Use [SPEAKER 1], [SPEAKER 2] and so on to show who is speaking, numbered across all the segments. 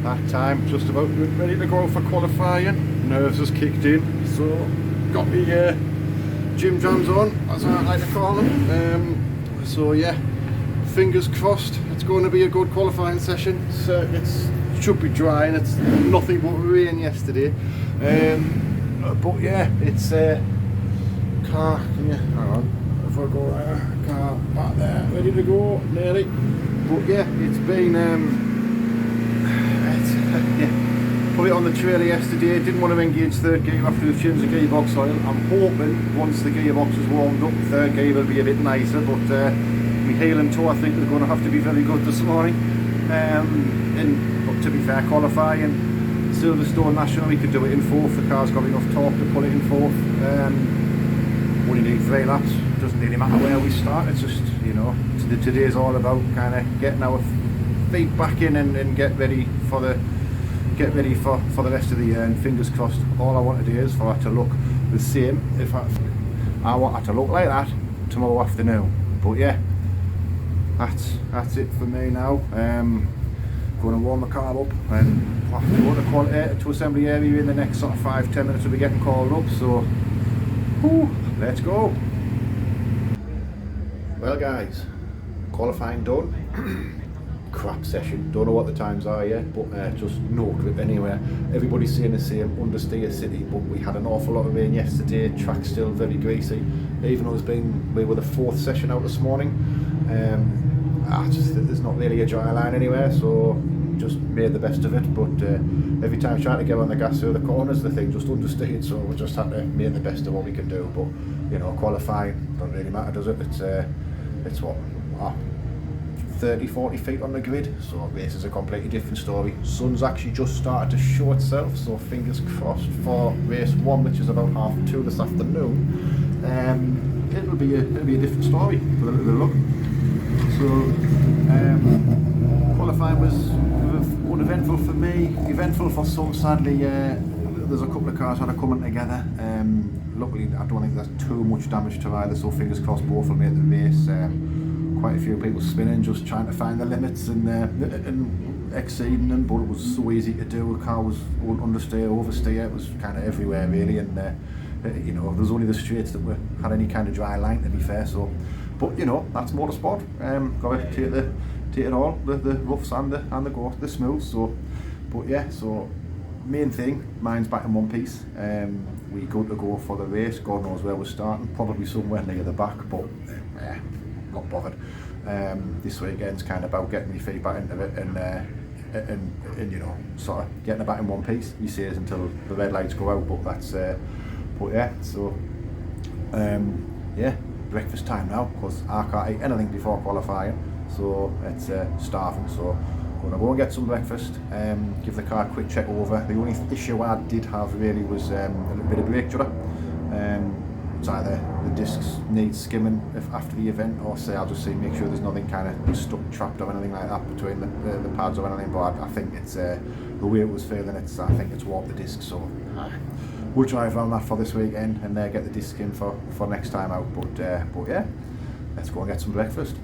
[SPEAKER 1] That time, just about ready to go for qualifying. Nerves has kicked in, so got me gym jams on, as I like to call them. So yeah, fingers crossed. It's going to be a good qualifying session. Circuits should be dry, and it's nothing but rain yesterday. But yeah, it's car. Can you hang on? If I go right, car back there, ready to go, nearly. But yeah, it's been. Yeah, put it on the trailer yesterday, didn't want to engage third gear after the change the gearbox oil. I'm hoping once the gearbox is warmed up, third gear will be a bit nicer, but my heel and toe I think they're going to have to be very good this morning. And to be fair, qualifying Silverstone National, we could do it in fourth. The car's got enough torque to put it in fourth. Only need 3 laps, doesn't really matter where we start. It's just, you know, today's all about kind of getting our feet back in and get ready for the rest of the year, and fingers crossed. All I want to do is for it to look the same. If I want it to look like that tomorrow afternoon. But yeah, that's it for me now. Going to warm the car up and go to quality to assembly area in the next sort of 5-10 minutes. We'll be getting called up, so let's go. Well guys, qualifying done. Crap session, don't know what the times are yet, but just no grip anywhere. Everybody's saying the same, understeer city, but we had an awful lot of rain yesterday. Track's still very greasy, even though we were the 4th session out this morning. There's not really a dry line anywhere, so just made the best of it. But every time trying to get on the gas through the corners, the thing just understeered, so we just had to make the best of what we can do. But you know, qualifying don't really matter, does it? It's what 30-40 feet on the grid, so race is a completely different story. Sun's actually just started to show itself, so fingers crossed for race 1, which is about 2:30 this afternoon. It'll be a different story with a little bit of luck. So qualifying was uneventful for me, eventful for some. Sadly, there's a couple of cars that are coming together. Luckily, I don't think there's too much damage to either, so fingers crossed both will make the race. Quite a few people spinning, just trying to find the limits and exceeding them, but it was so easy to do. The car was understeer, oversteer, it was kind of everywhere really, and you know, there's only the straights that had any kind of dry line, to be fair. So, but you know, that's motorsport. Got to take it all, the roughs and the smooths. So, but yeah, so main thing, mine's back in one piece. We good to go for the race. God knows where we're starting, probably somewhere near the back, but not bothered. This weekend's kind of about getting my feet back into it and you know, sort of getting it back in one piece. You see it until the red lights go out, but that's but yeah, so yeah, breakfast time now, because I can't eat anything before qualifying, so it's starving. So I'm gonna go and get some breakfast, give the car a quick check over. The only issue I did have really was a little bit of brake judder. It's either the discs need skimming after the event, or say I'll just see, make sure there's nothing kind of stuck, trapped or anything like that between the pads or anything. But I think it's the way it was feeling. I think it's warped the disc, so we'll drive around that for this weekend and get the disc in for next time out. But yeah, let's go and get some breakfast.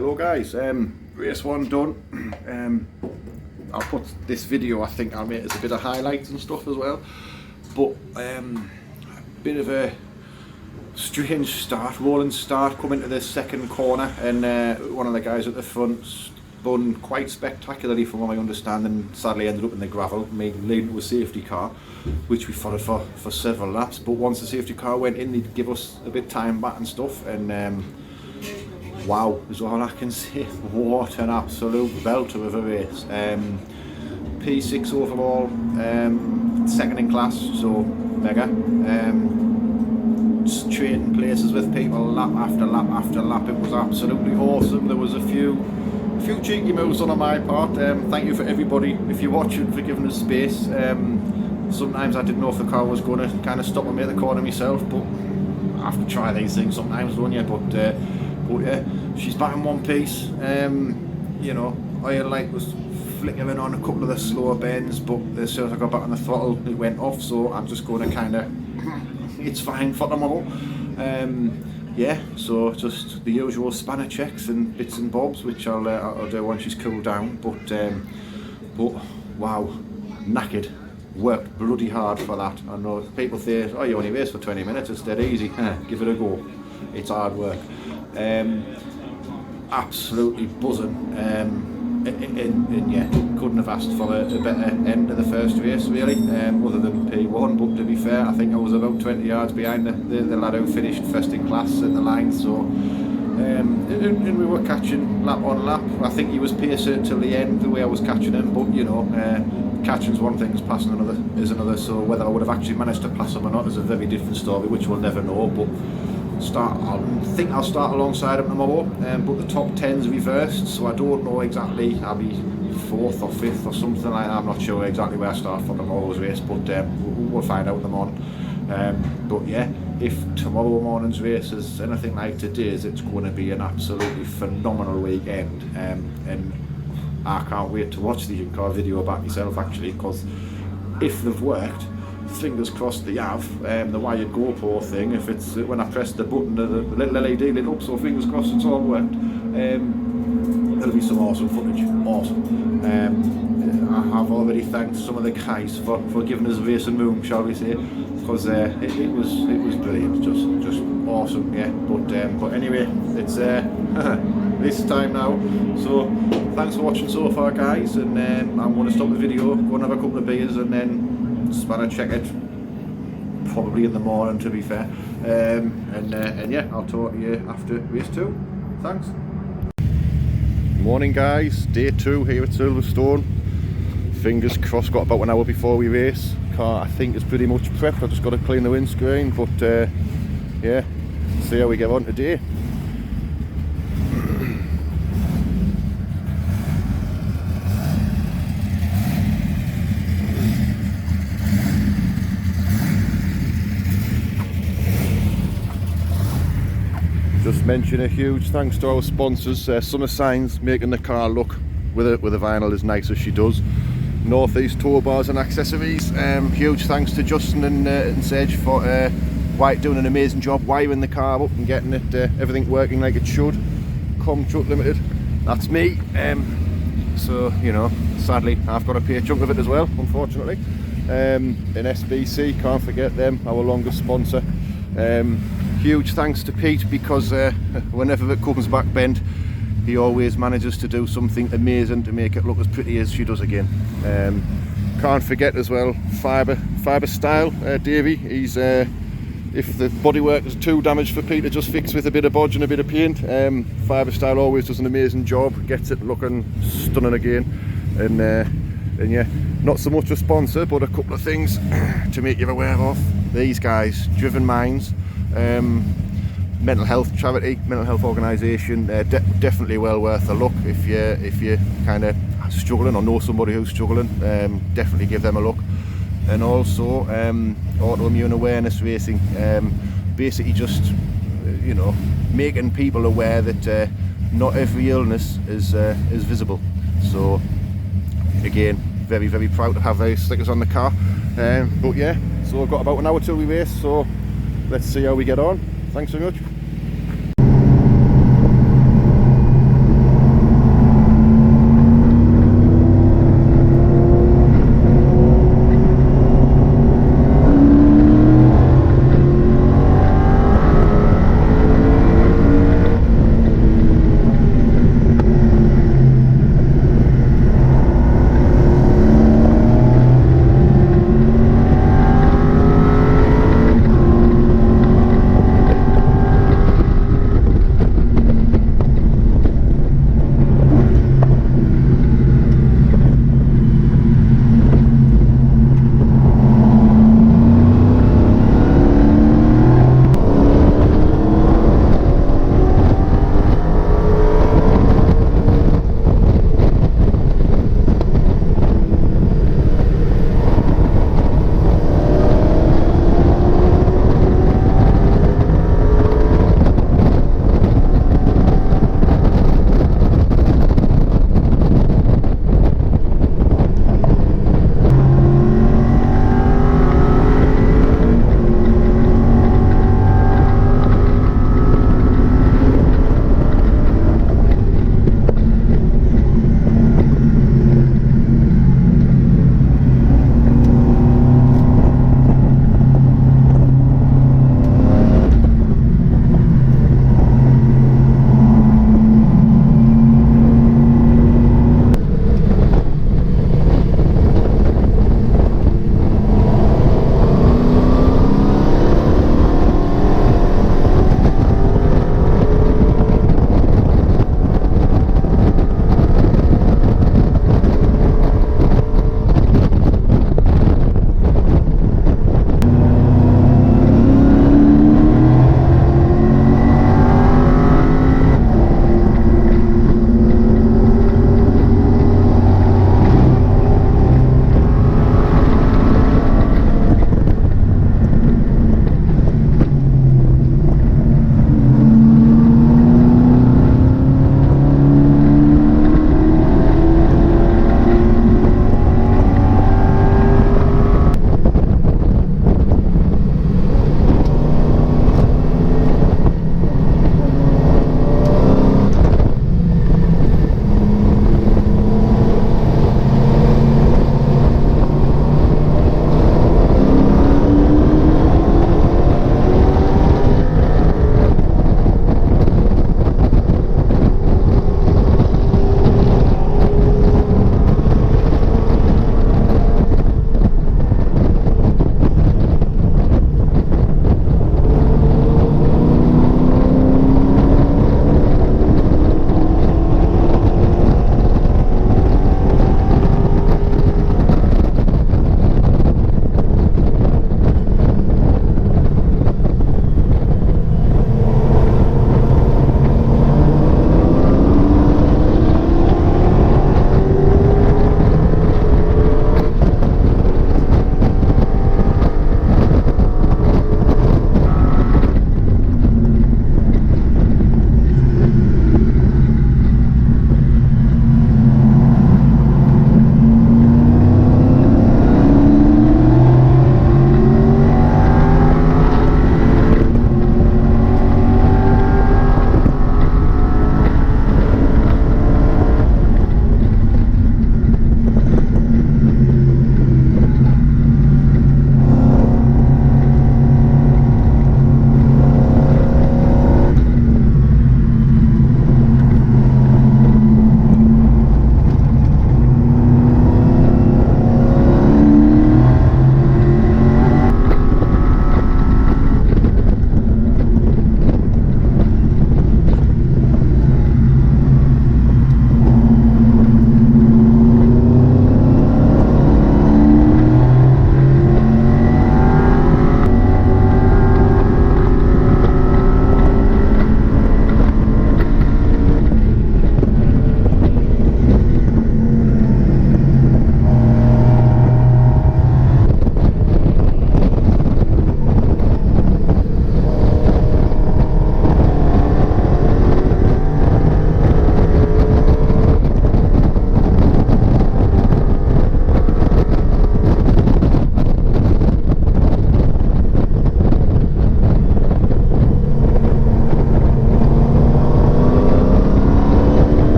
[SPEAKER 1] Hello guys, race 1 done. I'll put this video, I think I'll make as a bit of highlights and stuff as well, but a bit of a strange start, rolling start coming to the second corner, and one of the guys at the front spun quite spectacularly from what I understand, and sadly ended up in the gravel, leading to a safety car, which we followed for several laps. But once the safety car went in, they'd give us a bit of time back and stuff, and wow is all I can say. What an absolute belter of a race. P6 overall, second in class, so mega. Just trading places with people lap after lap after lap. It was absolutely awesome. There was a few cheeky moves on my part. Thank you for everybody, if you're watching, for giving us space. Sometimes I didn't know if the car was going to kind of stop and make the corner myself, but I have to try these things sometimes, don't you? But yeah, she's back in one piece. You know, oil light was flickering on a couple of the slower bends, but as soon as I got back on the throttle, it went off. So I'm just going to kind of, it's fine for tomorrow. Yeah, so just the usual spanner checks and bits and bobs, which I'll do once she's cooled down. But wow, knackered. Worked bloody hard for that. I know people say, oh, you only race for 20 minutes, it's dead easy. Give it a go. It's hard work. Absolutely buzzing. And yeah, couldn't have asked for a better end of the first race, really, other than P1. But to be fair, I think I was about 20 yards behind the lad who finished first in class at the line. So and we were catching lap on lap. I think he was pacing till the end the way I was catching him, but you know, catching's one thing, passing another is another. So whether I would have actually managed to pass him or not is a very different story, which we'll never know. But I think I'll start alongside him tomorrow, but the top 10's reversed, so I don't know exactly. I'll be 4th or 5th or something like that. I'm not sure exactly where I start for tomorrow's race, but we'll find out in the morning. But yeah, if tomorrow morning's race is anything like today's, it's going to be an absolutely phenomenal weekend, and I can't wait to watch the in-car video back myself, actually, because if they've worked, fingers crossed they have, the wired GoPro thing, if it's when I press the button, the little LED lit up, so fingers crossed it's all worked. There'll be some awesome footage, awesome. I have already thanked some of the guys for giving us a race and moon, shall we say, because it was brilliant, just awesome, yeah. But anyway, it's this time now, so thanks for watching so far, guys, and I'm going to stop the video, go and have a couple of beers, and then spanner check it probably in the morning, to be fair, and yeah, I'll talk to you after race 2. Thanks. Morning guys, day 2 here at Silverstone. Fingers crossed, got about an hour before we race. Car I think is pretty much prepped. I've just got to clean the windscreen, but yeah, see how we get on today. Just mention a huge thanks to our sponsors, Summer Signs, making the car look with a vinyl as nice as she does. Northeast Towbars and Accessories, huge thanks to Justin and Sedge for doing an amazing job wiring the car up and getting it everything working like it should. Com Truck Limited, that's me. So you know, sadly I've got to pay a chunk of it as well, unfortunately. And SBC, can't forget them, our longest sponsor. Huge thanks to Pete, because whenever it comes back bent, he always manages to do something amazing to make it look as pretty as she does again. Can't forget as well Fibrestyle, Davey. He's if the bodywork is too damaged for Pete to just fix with a bit of bodge and a bit of paint, Fibrestyle always does an amazing job, gets it looking stunning again. And yeah, not so much a sponsor, but a couple of things to make you aware of. These guys, Driven Minds, mental health charity, mental health organisation, definitely well worth a look if you kind of struggling or know somebody who's struggling. Definitely give them a look. And also Autoimmune Awareness Racing, basically just you know, making people aware that not every illness is visible. So again, very, very proud to have those stickers on the car. But yeah, so I've got about an hour till we race, so let's see how we get on. Thanks so much.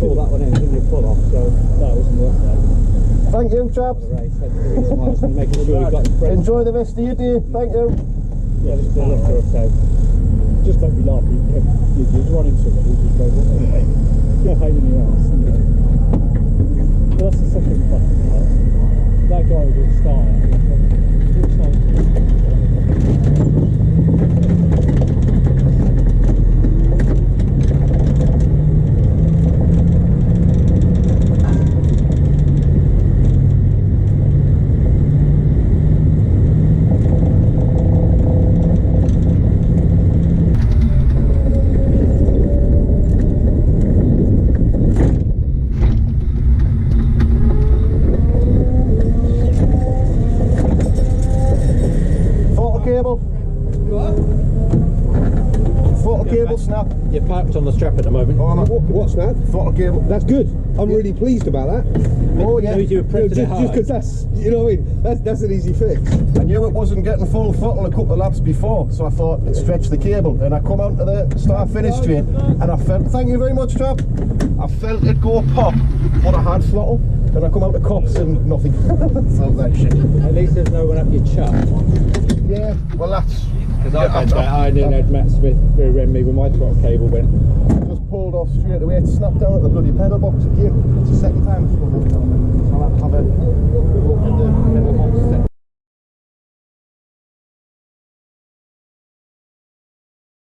[SPEAKER 2] pull that one in, didn't you? Pull off, so that wasn't worth that.
[SPEAKER 3] Thank you, chaps.
[SPEAKER 2] Making sure we've got
[SPEAKER 3] Enjoy the rest of your day. Thank you.
[SPEAKER 2] Yeah, just a lift or so. Just make me laugh. You're running somebody who just goes, anyway, you're a pain in the arse, isn't it? But that's the second fucking part. That guy was a star.
[SPEAKER 3] Snap.
[SPEAKER 2] You're parked on the strap at the moment.
[SPEAKER 3] Oh, what's that? Throttle cable. That's good. I'm really pleased about that. Oh yeah.
[SPEAKER 2] Just because that's, you know what I mean, that's an easy fix.
[SPEAKER 3] I knew it wasn't getting full throttle a couple of laps before, so I thought stretch the cable, and I come onto the start finish straight, and I felt, thank you very much, chap. I felt it go pop, but I had throttle, and I come out the cops and nothing. So that shit.
[SPEAKER 2] At least there's no one up your chuck.
[SPEAKER 3] Yeah. Well, that's.
[SPEAKER 2] Because I nearly had Matt Smith rear-end me when my throttle cable went.
[SPEAKER 3] Just pulled off straight away. It snapped down at the bloody pedal box again. It's the second time